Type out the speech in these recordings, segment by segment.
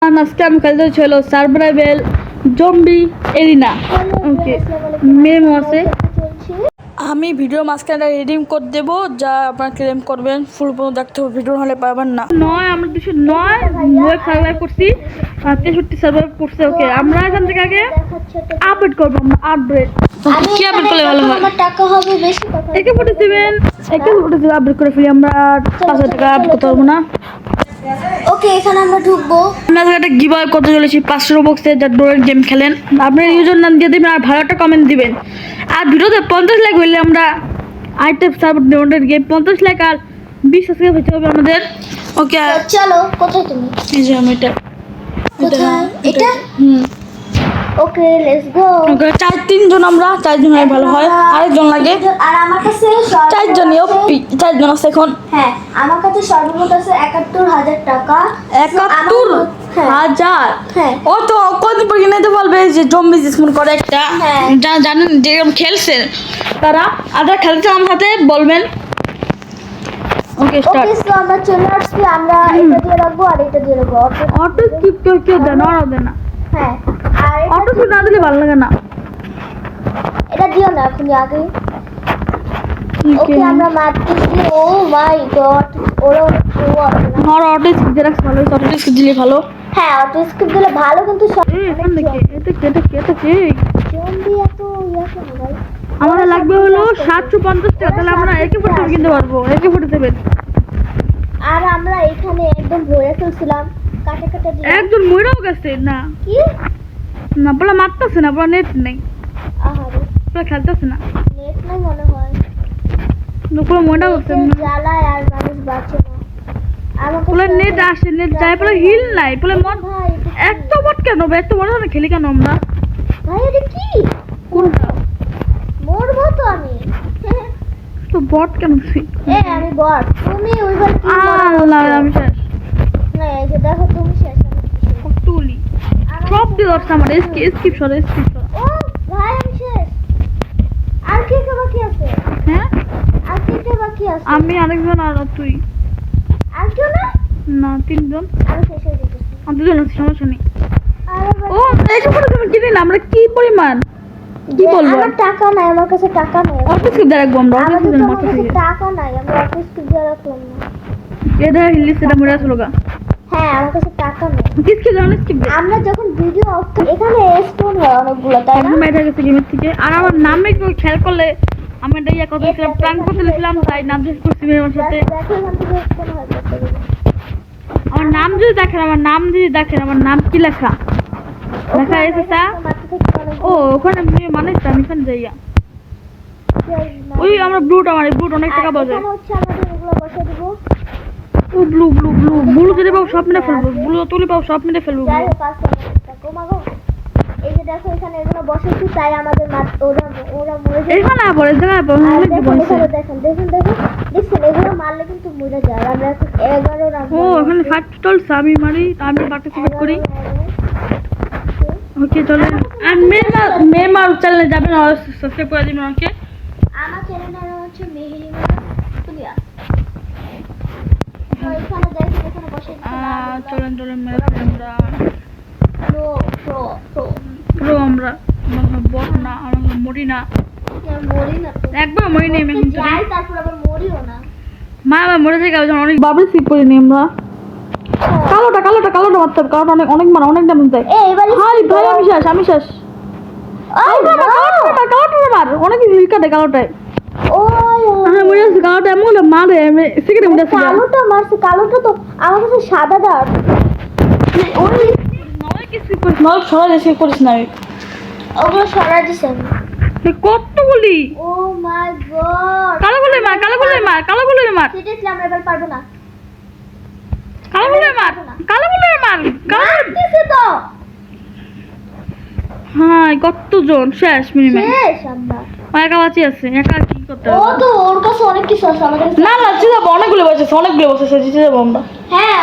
আজকে আমি খেলতে ছিল সার্ভাইভাল জম্বি এরিনা। ওকে, মেমো আছে। আমি ভিডিও মাঝখানে রিডিম কোড দেবো, যা আপনারা ক্লেম করবেন। ফুল পর্যন্ত দেখতে হবে, ভিডিও হলে পাবেন না। নয়, আমরা 209 সার্ভাইভ করছি আর 63 সার্ভাইভ করছে। ওকে, আমরা এখান থেকে আগে আপডেট করবো। আমরা আপডেট কি আপডেট করলে ভালো হয়? আমার টাকা হবে বেশি। একে 47 আপডেট করে ফেলি। আমরা 5,000 টাকা আপডেট করতে পারবো না। ওকে, এখানে আমরা ঢুকবো। আমরা একটা গিভঅ্যাওয়ে করতে চলেছি 500 বক্সে, যা ডোরের গেম খেলেন। আপনার ইউজার নাম দিয়ে দিবেন আর ভালো একটা কমেন্ট দিবেন। আর ভিডিওতে 50 লাইক হইলে আমরা আইটেম সার্ভার ডোরের গেম 50 লাইক আর 20 সাবস্ক্রাইব হতে হবে আমাদের। ওকে, চলো। কোথায় তুমি? এই যে আমি এটা ওকে, লেটস গো। ওকে, 4-3 আমরা 4 জন হয় ভালো হয়। আরেকজন লাগে। আর আমার কাছে 4 জনই ওপি, 4 জন আছে এখন। হ্যাঁ, আমার কাছে সর্বমোট আছে 71,000 টাকা। 71,000? হ্যাঁ। ও তো কদিন পর কিনে তো বলবে যে জম্বি জিসমন করে একটা। হ্যাঁ। জানেন যেরকম খেলছেন তারা, আদার খেলছে আমার সাথে বলবেন। ওকে, স্টার্ট। ওকে, সো আমরা চলে আসছি। আমরা এটা দিয়ে রাখবো আর এটা দিয়ে রাখবো। অটো স্কিপ কেউ দেন আর দেন না। হ্যাঁ, আর অটো স্কিপ না দিলে ভালো লাগে না। এটা দিও না এখন আগে। ওকে, আমরা মারতেছি। ও মাই গড, ওরা আর অটো স্কিপ দিয়ে রাখছে ভালো। অটো স্কিপ দিলে ভালো। হ্যাঁ, অটো স্কিপ দিলে ভালো, কিন্তু এখান থেকে এটা কি জম্বি এত ইয়াছে না ভাই। আমাদের লাগবে হলো 750 টাকা। তাহলে আমরা একে ফুটে কিনতে পারবো। একে ফুটে দেবেন। আর আমরা এখানে একদম ভরে ফেলছিলাম, কাটে কাটে দিয়ে। একজন মইরাও গেছে না কি না, বলা মারতেছে না, বলা নেট নেই, আহারে, বলা খেলতেছে না, নেট নাই মনে হয়। পুরো মইরাও গেছে। জ্বালায় আর মানুষ বাঁচে না। আমাকে বলে নেট আসে, নেট যায়, বলে হিল নাই, বলে মন। ভাই এত বট কেন ভাই? এত বড় না খেলি কেন আমরা? ভাই এটা কি? কোনটা মরবো তো আমি। তো বট কেন? আমি বট, তুমি ওইবার কি আল্লাহ, আমি শেষ। না, এই যে দেখো, তুমি শেষ, আমি শেষ। তুলি সব দিয়ে দশটা আমার স্কিপ সরে। ও ভাই, আমি শেষ। আর কে কে বাকি আছে? হ্যাঁ, আর কে কে বাকি আছে? আমি আরেকজন আর তুই। আর কেউ না? না, 3 জন। আমি শেষ হয়ে যেতেছি। আর 2 জন আছে, সমস্যা নেই। আরে ভাই, ও একে ফুটে তুমি কিনে না, আমরা কি পরিমাণ কি বলবো? আমার টাকা নাই, আমার কাছে টাকা নাই। অটো স্কিপ দিয়ে রাখবো আমরা। অটো আমাদের স্কিপ তো মারতে আমার কাছে থেকে টাকা নাই, আমরা অফিস দিয়ে রাখলাম না। এটা হিলি সেটা মরে আসলো গা। হ্যাঁ, আমার কাছে টাকা নেই। কিসকে জানো স্কিপ দে। আমরা যখন ভিডিও এখানে স্টোন হয় অনেকগুলো, তাই না? একদম বাইরে গেছে গেমের থেকে। আর আমার নামে কেউ খেয়াল করলে আমি এটা ইয়া করতেছিলাম, প্রাঙ্ক করতেছিলাম, তাই নাম জিজ্ঞেস করছি আমার সাথে। দেখো এখান থেকে স্টোন হয় করতে গেলে। আমার নাম যদি দেখেন, আমার নাম কি লেখা লেখা এসে তা। ও ওখানে মানে আমি এখানে যাইয়া ওই আমরা ব্লুটা মারি। ব্লুট অনেক টাকা পাওয়া যায়। এখানে হচ্ছে আমাদের এগুলো বসে দিব। ও ব্লু যদি পাবো সব মেরে ফেলবো। ব্লু তুলি পাবো সব মেরে ফেলবো। যাই হোক, আছে আমাদের টাকা। মাগো, এই যে দেখো এখানে এগুলো বসেছি, তাই আমাদের ওরা মরে যায়। এখানে পরে জায়গায় আর অনেক দেখুন, বলছে। এখানে দেখেন দেখছেন, এগুলো মারলে কিন্তু মরে যায়। আমরা এখন 11 রান। ও এখানে ফার্স্ট চলছে, আমি মারি, আমি পার্টিসিপেট করি। ওকে চলে। আর মেমার চ্যানেলে যাবেন আর সাবস্ক্রাইব করে দিবেন। ওকে, আমার চ্যানেলের নাম হচ্ছে মেহেরিমা তুলিয়া। তো এখানে দেখেন, এখানে বসে চলেন মেরে ফেলি আমরা। প্রো আমরা বট না, আমরা মরি না, মরি না তো। একবার মরি নেই আমি কিন্তু। যাই, তারপর আবার মরিও না। মা আবার মরে যায় যখন অনেক বাবল সিট করি নি আমরা। কালোটা মারতে হবে। কালোটা অনেক মার, অনেক দাম দেয়। এবারে হাই ভাই, আমি শেষ। কালোটা মার, অনেক হিল কাটে কালোটায়। হ্যাঁ, মরে যাচ্ছে কালোটা, এমন মারে আমি সিগারেট মরে যাচ্ছে। কালোটা মারছে, কালোটা তো আমার কাছে সাদা দাগ। ওই নয় সরাই এসে করিস না। ওগুলো সরাই দিছে আমি। কতগুলি ও মাই গড, কালোগুলো মার। সিরিয়াসলি আমরা এবার পারবো না। কালোগুলো মার। মারতেছে তো। হ্যাঁ, কতজন শেষ মিনিমাম। শেষ আমরা। একা বাঁচি আছে, একা কি করতে ও হবে? তো ওর কাছে অনেক কিছু আছে, আমাদের কাছে না জিতে যাবো, অনেকগুলো বসেছে জিতে যাবো আমরা। হ্যাঁ,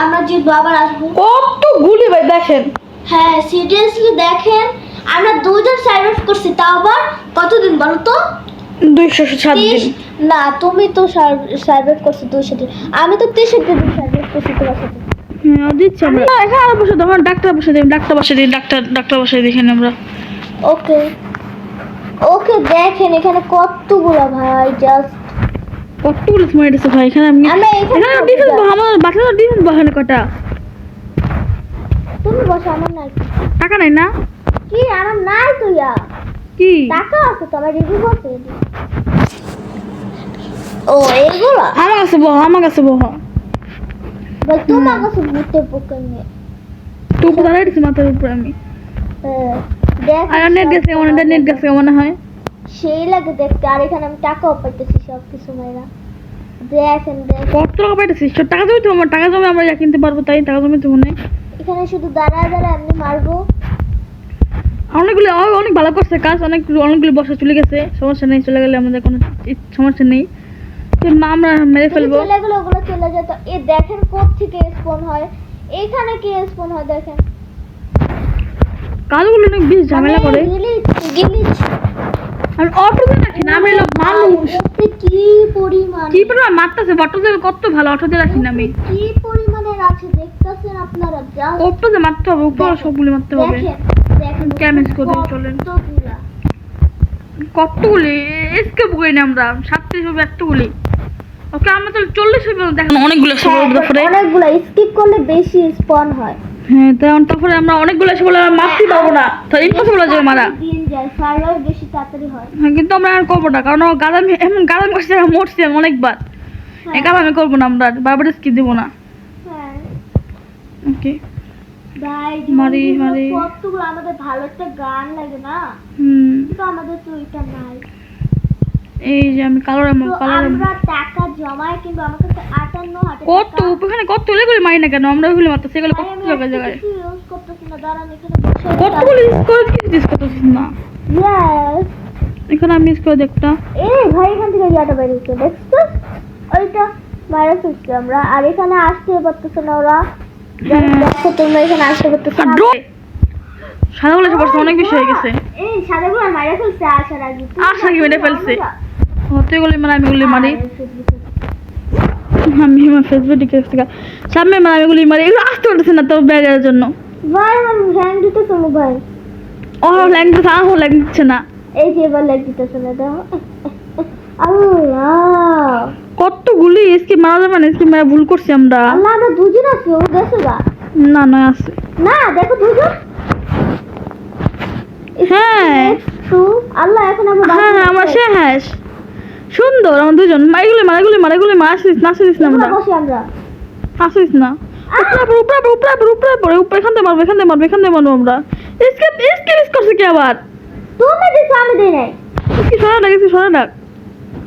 আমরা জিতবো, আবার আসবো। কতগুলি ভাই দেখেন। হ্যাঁ, সিরিয়াসলি দেখেন, আমরা 2 জন সার্ভাইভ করছি, তাও আবার কতদিন বলো তো? 207 দিন। না, তুমি তো সার্ভাইভ করছো 2 দিন, আমি তো 63 দিন সার্ভাইভ করছি তোমার সাথে। হ্যাঁ দিচ্ছি আমরা এখানে আর বসে তখন ডাক্তার বসে দিই ডাক্তার বসে দেখেন আমরা ওকে ওকে দেখেন এখানে কতগুলো ভাই জাস্ট কতগুলো সময় দিচ্ছে ভাই এখানে আমি আমি এখানে এখানে ডিফেন্স আমার বাচ্চারা ডিফেন্স বাহানে কটা তুমি বসো আমার নাই টাকা নাই না কি আমার নাই তো ইয়া কি টাকা আছে তো আমার রিভিউ করতে ও এইগুলো আমার কাছে বহ ভাই তোমার কাছে ভূতে পোকা নিয়ে টুকু দাঁড়াই দিচ্ছি মাথার উপরে আমি দেখ আর নেট গেছে মনে হয় সেই লাগে দেখতে আর এখানে আমি টাকাও পাইতেছি সব কিছু মেয়েরা দেখেন কত টাকা পাইতেছিস টাকা জমি তো আমার টাকা জমি আমরা যা কিনতে পারবো তাই টাকা জমি তো মনে এখানে শুধু দাঁড়ায় এমনি মারবো অনেক ভালো করছে কাজ অনেকগুলো বর্ষা চলে গেছে সমস্যা নেই চলে গেলে আমাদের কোনো সমস্যা নেই কিন্তু আমরা মেরে ফেলবো চলে গেলে ওগুলো চলে যেত এ দেখেন কোথ থেকে স্পন হয় এখানে কি স্পন হয় দেখেন কাজগুলো অনেক বেশ ঝামেলা করে গিলিচ আমি অটোতে রাখি না আমি লোক মানুষ কি পরিমাণ মারতেছে অটোতে কত ভালো অটোতে রাখি না আমি কি পরিমাণের আছে দেখতেছেন আপনারা যা অটোতে মারতে হবে উপরে সবগুলি মারতে হবে দেখেন ক্যামেজ করে চলেন কতগুলি এসকেপ করি না আমরা 37 হবে একটাগুলি ওকে আমরা তো 40 হবে দেখেন অনেকগুলো অনেকগুলো স্কিপ করলে বেশি স্পন হয় হ্যাঁ তারপরে আমরা অনেকগুলো এসে বলে মারতে পারবো না তো ইম্পসিবল হয়ে যাবে মারা দিন যায় সার্ভার বেশি তাড়াতাড়ি হয় হ্যাঁ কিন্তু আমরা আর করবো না কারণ গালাম করছে মরছি আমি অনেকবার একা আমি করবো না আমরা বারবার স্কিপ দেবো না হ্যাঁ ওকে ভাই মারি কতগুলো আমাদের ভালো একটা গান লাগে না কিন্তু আমাদের তো এটা নাই এই যে আমি কালার আমরা টাকা জমায় কিন্তু আমার কাছে 58 কত ওখানে কত লেগুলি মারি না কেন আমরা ওইগুলো মারতে সেগুলো কত জায়গায় ইউজ করতেছি না দাঁড়ান এখানে বসে কতগুলো ইউজ করে কি ইউজ করতেছিস না ইয়েস এখানে আমি ইউজ করে দেখটা এই ভাই এখান থেকে ইয়াটা বের হচ্ছে দেখছো ওইটা মারা ফেলছি আমরা আর এখানে আসতে পারতেছে না ওরা দেখো তোমরা এখানে আসতে পারতেছো না সাদাগুলো সবার অনেক বেশি হয়ে গেছে এই সাদাগুলো মারা ফেলছে আসার আগে মেরে ফেলছে হতে গেলে মানে আমি গুলি মারি আমি আমার ফেসবুক দেখে সামনে মানে আমি গুলি মারি এগুলো আসতে পারতেছে না তো ব্যাগের জন্য ভাই আমার হ্যান্ড দিতে তুমি ভাই ল্যাং দিচ্ছে না এই যে এবার ল্যাগ দিতেছে না দাও আল্লাহ কতগুলি স্কিপ মারা যাবে না স্কিপ মারা ভুল করছি আমরা আল্লাহ আমরা দুজন আছি ও গেছে গা না আছে না দেখো দুজন হ্যাঁ তো আল্লাহ এখন আমরা হ্যাঁ আমার শেষ সুন্দর আমার দুজন মারাগুলি আসিস না আমরা বসি আমরা আসিস না উপরে এখান থেকে মারবো আমরা স্কিপ করছে কি আবার তুমি দিছো আমি দেই নাই কি সরা ডাক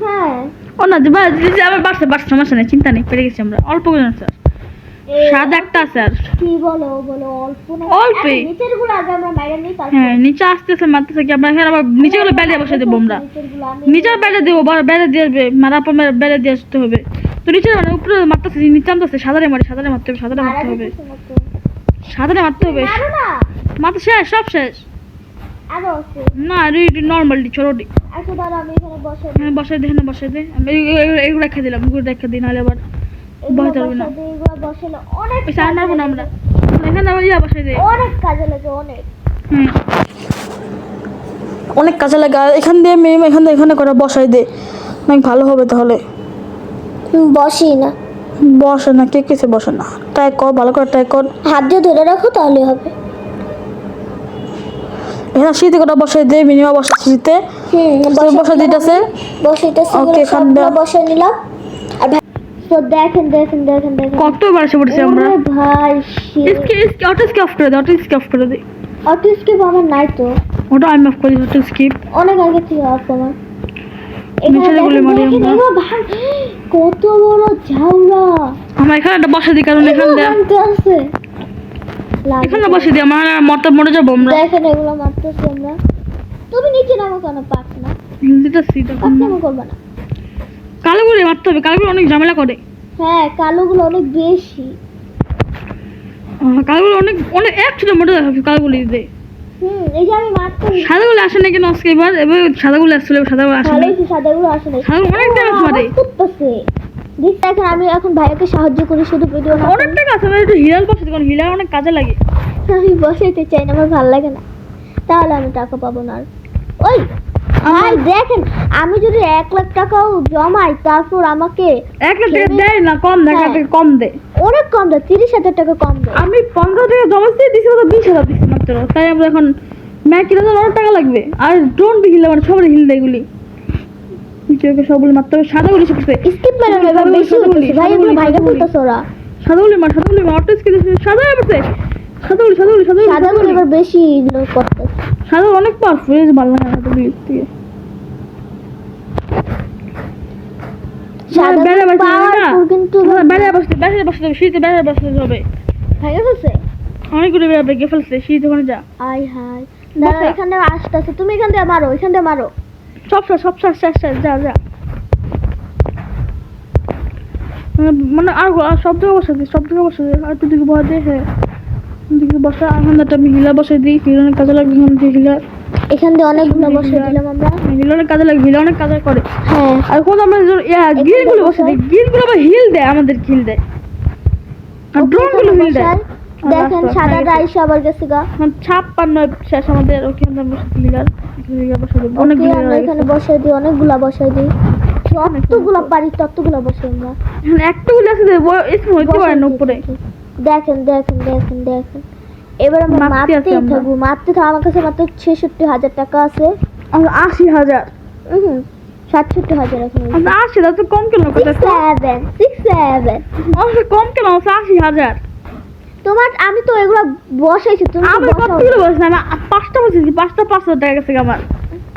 হ্যাঁ ও না যে আবার বাড়ছে সমস্যা নেই চিন্তা নেই পেরে গেছি আমরা অল্প করে স্যার সাদা একটা আছে আর কি বলো অল্প না অল্পই নিচের গুলো আগে আমরা মাইরা নেই হ্যাঁ নিচে আসতেছে মারতেছে কি আমরা এখানে আবার নিচে গুলো বেড়ে বসে দেবো আমরা নিচে বেড়ে দেবো বেড়ে দিয়ে মারা পর বেড়ে দিয়ে আসতে হবে তো নিচে মানে উপরে মারতেছে নিচে আনতেছে সাদারে মারতে হবে সাদারে মারতে হবে মাথা শেষ সব শেষ আরো আছে না নর্মালি ছোটটি আচ্ছা দাঁড়া আমি এখানে বসে হ্যাঁ বসাই দে আমি এগুলো রেখে দিলাম এগুলো রেখে দিই নাহলে আবার বসাতে পারবি না এগুলো বসালে অনেক সার মারবো না আমরা এখানে বসাই দে অনেক কাজে লাগে অনেক কাজে লাগে এখান দিয়ে এখানে করে বসাই দে অনেক ভালো হবে তাহলে বসি না বসে না কে বসে না ট্রাই কর ভালো করে ট্রাই কর হাত দিয়ে ধরে রাখো তাহলে হবে এখানে শীতে করে বসাই দে মিনিমাম বসা শীতে বসা দিতেছে ওকে বসাই নিলাম আর তো দেখেন কতবার এসে পড়ছি আমরা ভাই অটো স্কিপ করে দে অটো স্কিপ আমার নাই তো ওটা আমি অফ করি অটো স্কিপ অনেক আগে থেকে অফ আমার কত বড় ঝাউরা আমার এখানে একটা বসা দিই কারণ এখানে বসে দিই আমার মরে যাবো আমরা দেখেন এগুলো মারতেছি আমরা তুমি নিচে নামো কেন পারছ না দিতেছি তখন করবে না কালোগুলো মারতে হবে কালোগুলো অনেক ঝামেলা করে হ্যাঁ কালোগুলো অনেক বেশি কালোগুলো অনেক একসাথে মোটে দেখাচ্ছি কালোগুলো দিতে এই যে আমি মারতে সাদাগুলো আসে না কেন আজকে এবার সাদাগুলো আসছিল সাদাগুলো আসে না সাদাগুলো আসে না সাদাগুলো অনেক ড্যামেজ মারে দেখেন আমি এখন ভাইয়াকে সাহায্য করি শুধু ভিডিও না অনেক টাকা আছে, আমি একটু হিলাল বসাতে, কারণ হিলাল অনেক কাজে লাগে। আমি বসাইতে চাই না, আমার ভালো লাগে না, তাহলে আমি টাকা পাবো না আর। ওই ভাই দেখেন, আমি যদি 1,00,000 টাকাও জমাই তারপর আমাকে 1,00,000 টাকা দেয় না, কম দেয়, হ্যাঁ। কম দেয়। অনেক কম দেয়, 30,000 টাকা কম দেয়। আমি 15 টাকা জমাচ্ছি, দিছি তো 20,000 দিচ্ছি মাত্র। তাই আমরা এখন ম্যাচ কিনে তো অনেক টাকা লাগবে। আর ড্রোন হিল মানে সবার হিল দেয় এগুলি, নিচে সবগুলি মাত্র সাদাগুলি শিখছে। স্কিপ মেরে না, এবার বেশি হচ্ছে ভাই, এগুলো ভাইগা বলতেছে ওরা। সাদাগুলি অটো স্কিল সাদা আছে, সাদাগুলি এবার বেশি লোক করতেছে। সাদা অনেক পাওয়ারফুল, এই যে ভালো লাগে সাদাগুলি থেকে। সাদা বেড়ে বসে powerful কিন্তু বেড়ে বসতে হবে, শীতে বেড়ে বসতে হবে। ভাইগা ফেলছে। অনেকগুলো বেড়ে বেগে ফেলছে, শীত ওখানে যা। আই হাই, দাঁড়াও এখানে আসতেছে, তুমি এখান দিয়ে মারো, এখান দিয়ে মারো। সব শেষ, যা মানে আর সব জায়গায় বসে দিই, আর একটু দিকে বসা দিয়ে, হ্যাঁ দিকে বসা। এখন একটা আমি হিলা বসে দিই, হিলা অনেক কাজে লাগবে। এখান দিয়ে অনেকগুলো বসে দিলাম আমরা। হিলা অনেক কাজে লাগে, হিলা অনেক কাজে করে। হ্যাঁ, আর কোন আমরা গিলগুলো বসে দিই, গিলগুলো আবার হিল দেয়, আমাদের হিল দেয়। আর ড্রোনগুলো হিল দেয়। দেখেন সাদা রাইস আবার গেছে গা। 56 শেষ আমাদের, ওখানে বসে হিলার বসে দিই, অনেক আমরা এখানে বসে দিই, অনেকগুলা বসে দিই, যতগুলা পারি ততগুলা বসে আমরা। এখন একটা গুলো আছে হইতে পারে না উপরে। দেখেন এবার আমরা মারতে আছি আমরা। মারতে থাকবো। আমার কাছে মাত্র 66,000 টাকা আছে। আমরা 80,000, 67,000 এখন। আমরা 80 তো কম কেন কথা? 67 আমরা কম কেন? 80,000। তোমার আমি তো এগুলো বসাইছি, তুমি তো আমি বসাও। কতগুলো বসে আমি 5টা বসেছি, 5টা 500 টাকা গেছে আমার।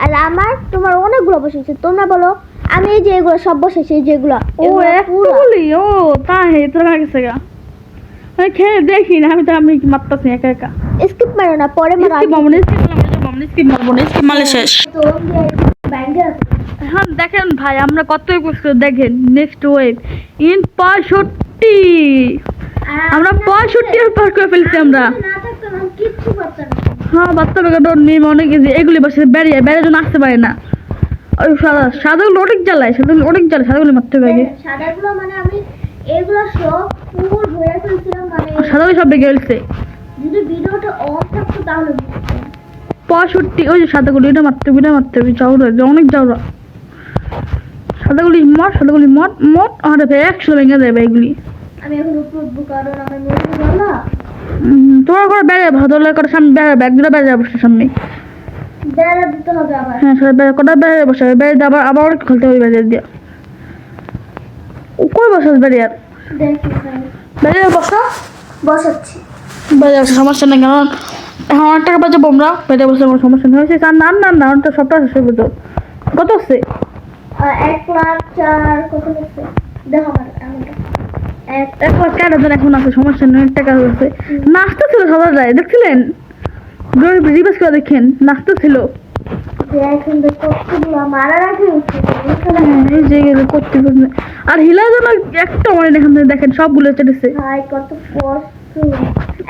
আর আমার তোমার অনেকগুলো বসাইছি। তোমরা বলো, আমি এই যে এগুলো সব বসাইছি, এই যেগুলো ও একটুগুলি, ও তাই তোর গেছে গা। আমি খেয়ে দেখি না, আমি মারতাছি একা একা। স্কিপ মারো না, পরে মারো। স্কিপ মারলে শেষ। এখন দেখেন ভাই, আমরা কত দেখেন নেক্সট ওয়েভ ইন 65, আমরা 65 পার করে ফেলছি আমরা। হ্যাঁ বাচ্চা বেগার নিয়ে অনেক এগুলি বসে বেরিয়ে জন্য আসতে পারে না। ওই সাদাগুলো অনেক জ্বালায়, সাদাগুলো মারতে হবে আগে। সাদাগুলো মানে আমি এগুলো সব পুরো ধরে ফেলছিলাম, মানে সাদাগুলো সব বেগে ফেলছে। যদি ভিডিওটা অন থাকতো তাহলে বুঝতাম। 65, ওই যে সাদাগুলি, এটা মারতে হবে, চাউরা অনেক চাউরা। সাদাগুলি মট আমাদের ভাই 100 ভেঙে দেবে এগুলি। আমি এখন উপর উঠবো কারণ আমার মেয়ে বলা তোমার ঘরে বেড়ে ভাদলে করে সামনে বেড়ে ব্যাগগুলো বেড়ে বসে সামনে। বেড়া দিতে হবে আবার। হ্যাঁ সবাই বেড়ে কটা বেড়ে বসে বেড়ে দিয়ে আবার অনেক খুলতে হবে বেড়ে দিয়ে। কই বসাস বেড়ে আর দেখি বেড়ে বসাচ্ছি। বেড়ে বসে সমস্যা নেই, কারণ এখন অনেক টাকা বাজাবো আমরা, বেড়ে বসে কোনো সমস্যা নেই। হয়েছে আর না তো সবটা শেষ হয়ে যেত। কত আছে? 1,04,000 কত হচ্ছে দেখো আমার আমারটা। 1,04,000 এখন আছে, সমস্যা নেই, অনেক টাকা হয়েছে। নাস্তা ছিল সবার যায়, দেখছিলেন? রিভার্স করে দেখেন, নাস্তা ছিল। এখন দেখো কতগুলো মারা রাখে উঠছে। এই যে করতে আর হিলা যেন একটা মানে এখান থেকে দেখেন সবগুলো চেটেছে। ভাই কত কষ্ট,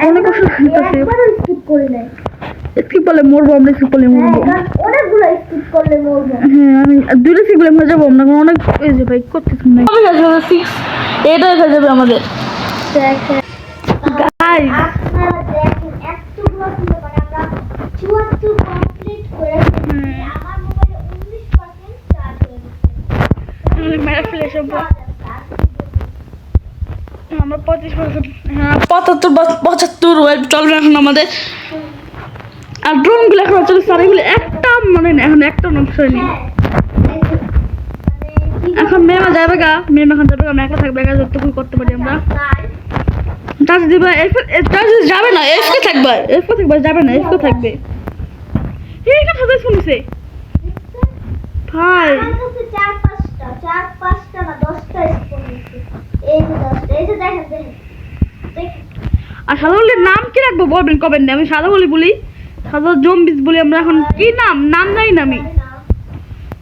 অনেক কষ্ট লাগতেছে। একবারও স্কিপ করি নাই। স্কিপ করলে মরবো আমরা, স্কিপ করলে মরবো। কারণ অনেকগুলো স্কিপ করলে মরবো। হ্যাঁ আমি দুটো স্কিপ করলে মরে যাবো আমরা, কারণ অনেক এই যে ভাই করতেছি না। এটাই হয়ে যাবে আমাদের। দেখেন গাইস আপনারা দেখেন এতগুলো ছিল, মানে আমরা 74 কমপ্লিট করে ফেলেছি। আমার মোবাইলে 19% চার্জ হয়ে গেছে। মেরে ফেলে সব আমরা 25%, হ্যাঁ 75 ওয়েব চলবে এখন আমাদের। আর ড্রোনগুলো এখন চলছে, আর এগুলো একটা মানে এখন একটা নষ্ট হয়নি। এখন মেমা যাবে গা, এখন যাবে গা, মেঘলা থাকবে গা, যতটুকু করতে পারি আমরা। চার্জ দিবা, চার্জ যাবে না, এফকে থাকবে, যাবে না, এফকে থাকবে। এই কথা তো শুনছে ভাই। আমার কাছে 4-5টা না 10টা স্পুন আছে। এই যে 10টা, এই যে দেখেন। আর সাদাগুলির নাম কি রাখবো বলবেন কবেন না? আমি সাদাগুলি বলি, সাদা জম্বিস বলি আমরা। এখন কি নাম জানি না আমি।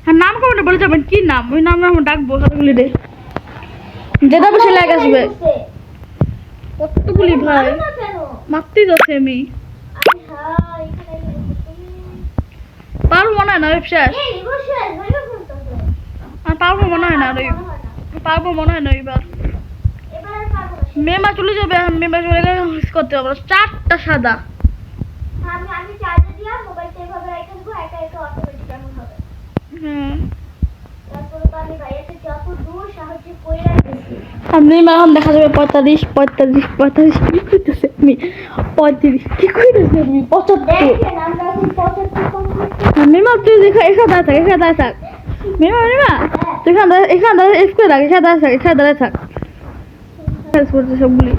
হ্যাঁ নাম কবেন বলে যাবেন, কি নাম? ওই নাম আমরা ডাকবো সাদাগুলি রে, যেটা বেশি লাগে আসবে। কতগুলি ভাই মারতেই যাচ্ছে আমি, পারবো মনে হয় না ওয়েব শেষ, আর পারবো মনে হয় না। পারবো মনে হয় না এবার। এবার আর পারবো না। মেমা চলে যাবে, মেমা চলে গেলে মিস করতে হবে। 4টা সাদা। আমি চার্জে দিয়া মোবাইলটা এভাবে রেখে দেবো, একা একা অটোমেটিক এমন হবে। হুম। তারপরে তো আমি ভাইয়াকে যত দূর সাহায্য করে রাখতেছি। আপনি এখন দেখা যাবে 45 কি করতেছে আপনি? 35 কি করতেছে আপনি? 75। দেখেন আমরা এখন 75 কমপ্লিট করছি। মেমা তুই দেখা এখানে দাঁড়ায় থাক। মেমা তুই এখানে দাঁড়ায় এখানে দাঁড়ায় থাক। সবগুলি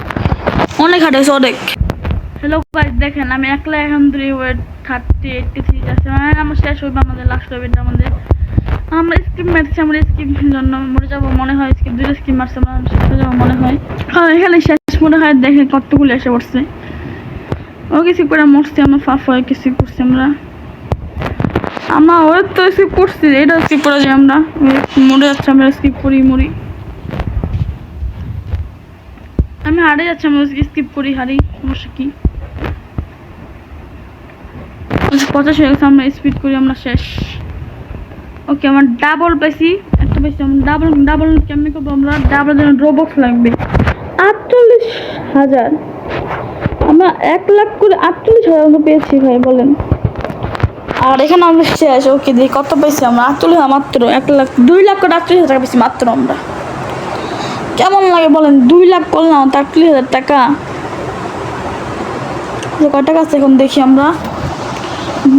অনেক হাঁটেছে অনেক। হ্যালো গাইস, দেখেন আমি একলা এখন 30 আছে, মানে আমার শেষ হইবে, আমাদের লাস্ট হবে এটা আমাদের। আমরা স্কিপ মারছি, আমরা স্কিপ জন্য মরে যাবো মনে হয়। স্কিপ 2টা স্কিপ মারছে, আমরা শেষ হয়ে যাবো মনে হয়। হ্যাঁ এখানে শেষ মনে হয়। দেখেন কতগুলো এসে পড়ছে। ও কিছু করে মরছি, আমরা ফাফ হয়ে কিছু করছি আমরা ওর তো স্কিপ করছি, এটা স্কিপ করা যায়। আমরা মরে যাচ্ছে, আমরা স্কিপ করি মরি। আমি হারিয়ে যাচ্ছি, আমরা স্কিপ করি হারি, সমস্যা কি? 50 হয়ে গেছে, আমরা স্পিড করি, আমরা শেষ। ওকে আমার ডাবল পাইছি, একটা পাইছি। আমরা ডাবল কেমনি করবো? আমরা ডাবলের জন্য রোবক্স লাগবে 48,000। আমরা 1 লাখ করে 48,000 মতো পেয়েছি ভাই, বলেন। আর এখানে আমরা শেষ। ওকে দেখি কত পাইছি আমরা। 48,000 মাত্র। 1 লাখ 2 লাখ করে 48,000 টাকা পেয়েছি মাত্র আমরা। কেমন লাগে বলেন? 2 লাখ করলাম 48,000 টাকা। কয় টাকা আছে এখন দেখি আমরা?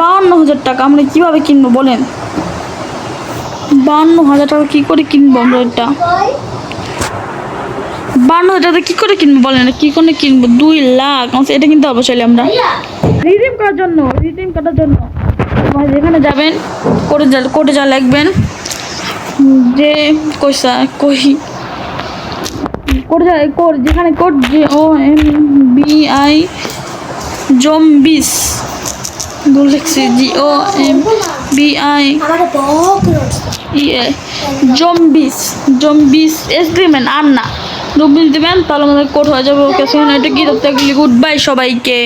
52,000 টাকা। আমরা কিভাবে কিনবো বলেন? 52,000 টাকা কি করে কিনবো আমরা? এটা 52,000 টাকা কি করে কিনবো বলেন? কি করে কিনবো? 2 লাখ এটা কিনতে হবে চাইলে আমরা। রিডিম করার জন্য তোমার যেখানে যাবেন কোডে যা লিখবেন যে যেখানে কোড GOMBI জম্বিস লিখছি GOMBI জম্বিস দিবেন আর না জম্বিস দিবেন, তাহলে আমাদের কোড হয়ে যাবে। ওকে, এটা কি গুড বাই সবাইকে।